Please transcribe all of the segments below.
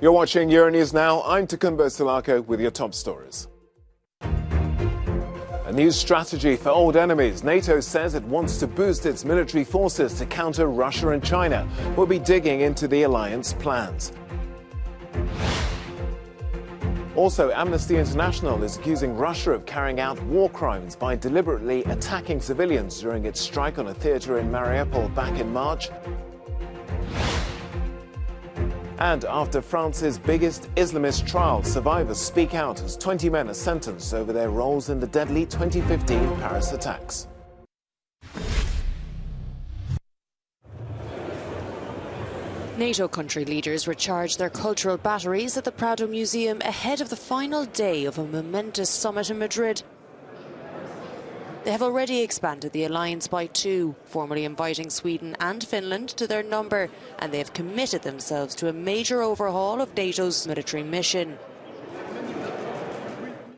You're watching Euronews now. I'm Takumbo Silako with your top stories. A new strategy for old enemies. NATO says it wants to boost its military forces to counter Russia and China. We'll be digging into the alliance plans. Also, Amnesty International is accusing Russia of carrying out war crimes by deliberately attacking civilians during its strike on a theatre in Mariupol back in March. And after France's biggest Islamist trial, survivors speak out as 20 men are sentenced over their roles in the deadly 2015 Paris attacks. NATO country leaders recharged their cultural batteries at the Prado Museum ahead of the final day of a momentous summit in Madrid. They have already expanded the alliance by 2, formally inviting Sweden and Finland to their number, and they have committed themselves to a major overhaul of NATO's military mission.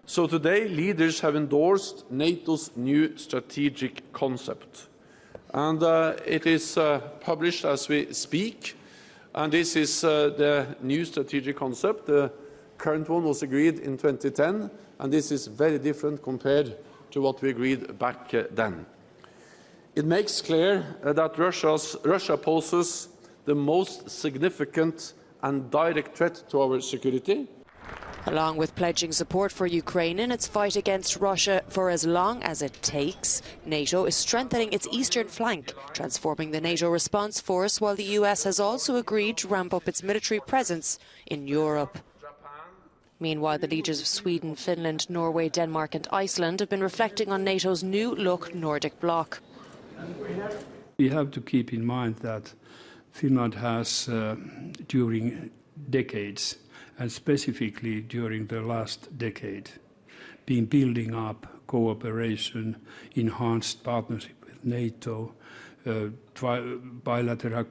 So today, leaders have endorsed NATO's new strategic concept. And it is published as we speak. And this is the new strategic concept. The current one was agreed in 2010, and this is very different compared to what we agreed back then. It makes clear that Russia poses the most significant and direct threat to our security. Along with pledging support for Ukraine in its fight against Russia for as long as it takes, NATO is strengthening its eastern flank, transforming the NATO response force, while the US has also agreed to ramp up its military presence in Europe. Meanwhile, the leaders of Sweden, Finland, Norway, Denmark and Iceland have been reflecting on NATO's new-look Nordic bloc. We have to keep in mind that Finland has, during decades, and specifically during the last decade, been building up cooperation, enhanced partnership with NATO, bilateral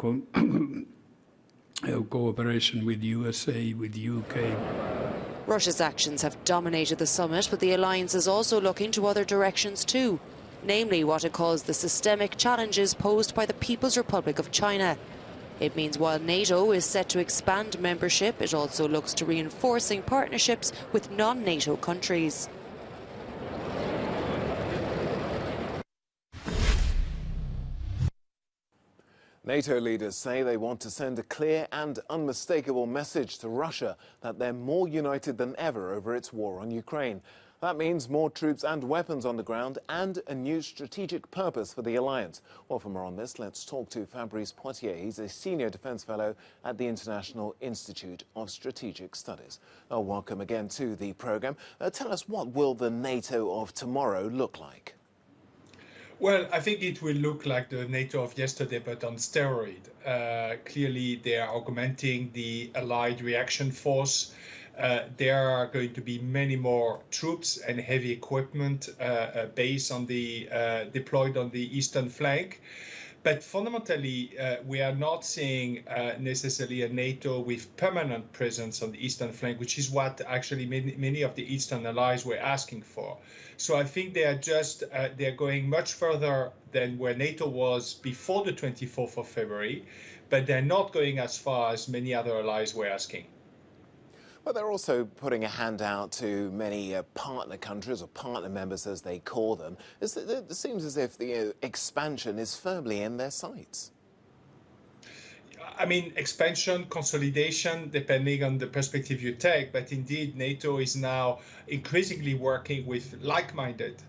cooperation with USA, with UK. Russia's actions have dominated the summit, but the alliance is also looking to other directions too, namely what it calls the systemic challenges posed by the People's Republic of China. It means while NATO is set to expand membership, it also looks to reinforcing partnerships with non-NATO countries. NATO leaders say they want to send a clear and unmistakable message to Russia that they're more united than ever over its war on Ukraine. That means more troops and weapons on the ground and a new strategic purpose for the alliance. Well, for more on this, let's talk to Fabrice Poitier. He's a senior defence fellow at the International Institute of Strategic Studies. Welcome again to the programme. Tell us, what will the NATO of tomorrow look like? Well, I think it will look like the NATO of yesterday, but on steroid. Clearly, they are augmenting the Allied reaction force. There are going to be many more troops and heavy equipment based on the deployed on the eastern flank. But fundamentally, we are not seeing necessarily a NATO with permanent presence on the eastern flank, which is what actually many of the eastern allies were asking for. So I think they are just they're going much further than where NATO was before the 24th of February, but they're not going as far as many other allies were asking. But they're also putting a hand out to many partner countries, or partner members as they call them. It seems as if the expansion is firmly in their sights. I mean, expansion, consolidation, depending on the perspective you take. But indeed, NATO is now increasingly working with like-minded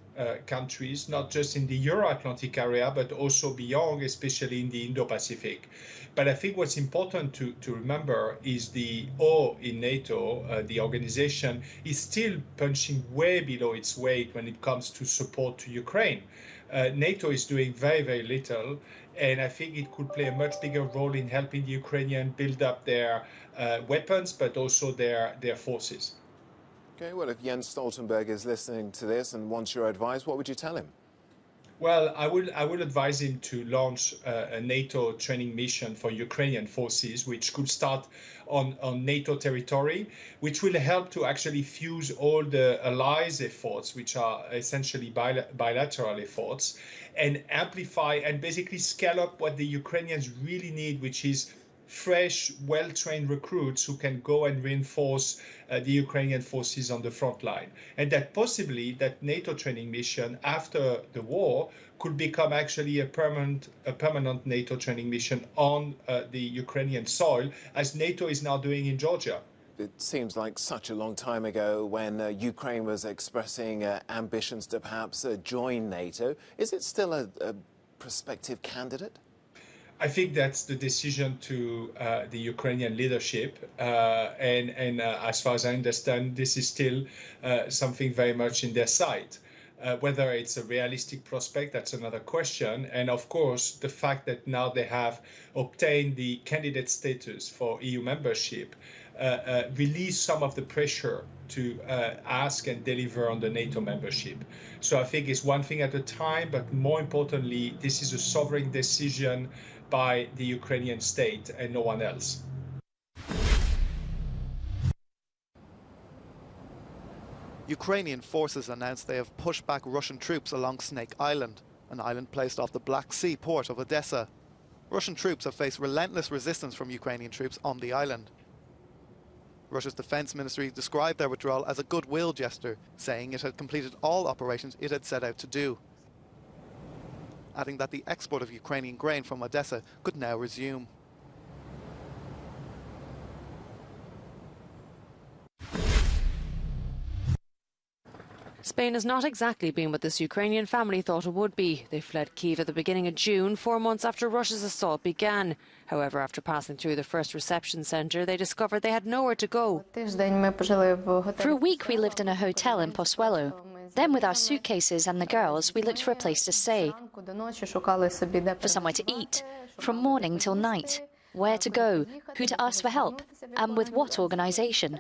countries, not just in the Euro-Atlantic area, but also beyond, especially in the Indo-Pacific. But I think what's important to remember is the O in NATO, the organization, is still punching way below its weight when it comes to support to Ukraine. NATO is doing very, very little, and I think it could play a much bigger role in helping the Ukrainians build up their weapons, but also their forces. Okay, well, if Jens Stoltenberg is listening to this and wants your advice, what would you tell him? Well, I would advise him to launch a NATO training mission for Ukrainian forces, which could start on NATO territory, which will help to actually fuse all the allies' efforts, which are essentially bilateral efforts, and amplify and basically scale up what the Ukrainians really need, which is fresh, well-trained recruits who can go and reinforce the Ukrainian forces on the front line. And that possibly that NATO training mission after the war could become actually a permanent NATO training mission on the Ukrainian soil, as NATO is now doing in Georgia. It seems like such a long time ago when Ukraine was expressing ambitions to perhaps join NATO. Is it still a prospective candidate? I think that's the decision to the Ukrainian leadership. And as far as I understand, this is still something very much in their sight. Whether it's a realistic prospect, that's another question. And of course, the fact that now they have obtained the candidate status for EU membership release some of the pressure to ask and deliver on the NATO membership. So I think it's one thing at a time, but more importantly, this is a sovereign decision by the Ukrainian state and no one else. Ukrainian forces announced they have pushed back Russian troops along Snake Island, an island placed off the Black Sea port of Odessa. Russian troops have faced relentless resistance from Ukrainian troops on the island. Russia's defense ministry described their withdrawal as a goodwill gesture, saying it had completed all operations it had set out to do, adding that the export of Ukrainian grain from Odessa could now resume. Spain has not exactly been what this Ukrainian family thought it would be. They fled Kyiv at the beginning of June, 4 months after Russia's assault began. However, after passing through the first reception centre, they discovered they had nowhere to go. For a week we lived in a hotel in Pozuelo. Then with our suitcases and the girls, we looked for a place to stay, for somewhere to eat, from morning till night, where to go, who to ask for help, and with what organisation.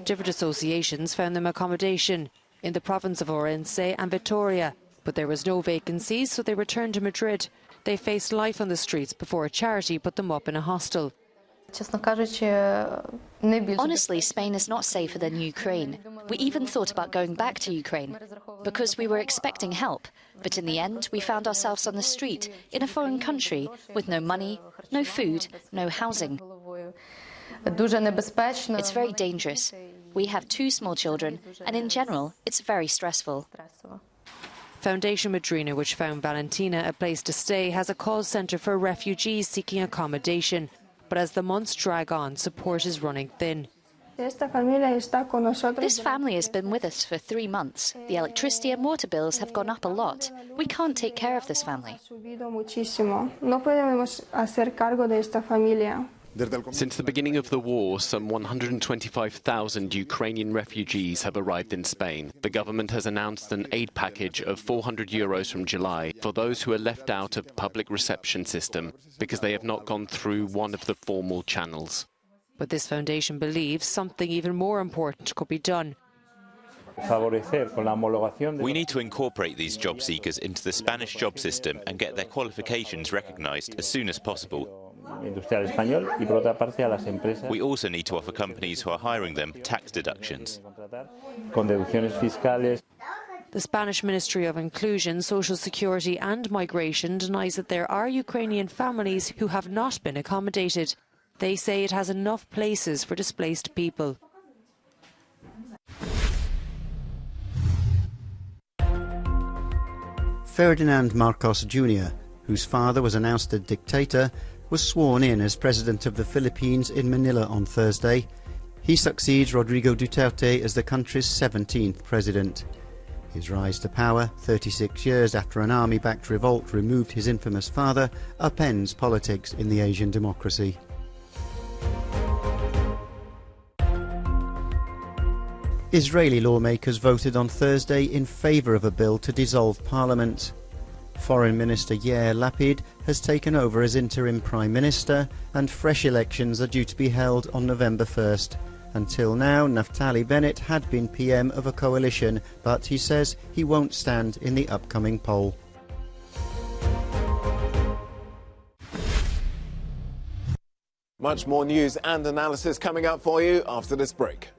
Different associations found them accommodation in the province of Orense and Vitoria, but there was no vacancies, so they returned to Madrid. They faced life on the streets before a charity put them up in a hostel. Honestly, Spain is not safer than Ukraine. We even thought about going back to Ukraine, because we were expecting help. But in the end, we found ourselves on the street, in a foreign country, with no money, no food, no housing. It's very dangerous. We have 2 small children, and in general, it's very stressful. Foundation Madrina, which found Valentina a place to stay, has a call centre for refugees seeking accommodation. But as the months drag on, support is running thin. This family has been with us for 3 months. The electricity and water bills have gone up a lot. We can't take care of this family. Since the beginning of the war, some 125,000 Ukrainian refugees have arrived in Spain. The government has announced an aid package of €400 from July for those who are left out of the public reception system because they have not gone through one of the formal channels. But this foundation believes something even more important could be done. We need to incorporate these job seekers into the Spanish job system and get their qualifications recognised as soon as possible. We also need to offer companies who are hiring them tax deductions. The Spanish Ministry of Inclusion, Social Security and Migration denies that there are Ukrainian families who have not been accommodated. They say it has enough places for displaced people. Ferdinand Marcos Jr., whose father was announced a dictator, was sworn in as president of the Philippines in Manila on Thursday. He succeeds Rodrigo Duterte as the country's 17th president. His rise to power, 36 years after an army-backed revolt removed his infamous father, upends politics in the Asian democracy. Israeli lawmakers voted on Thursday in favour of a bill to dissolve parliament. Foreign Minister Yair Lapid has taken over as interim Prime Minister, and fresh elections are due to be held on November 1st. Until now, Naftali Bennett had been PM of a coalition, but he says he won't stand in the upcoming poll. Much more news and analysis coming up for you after this break.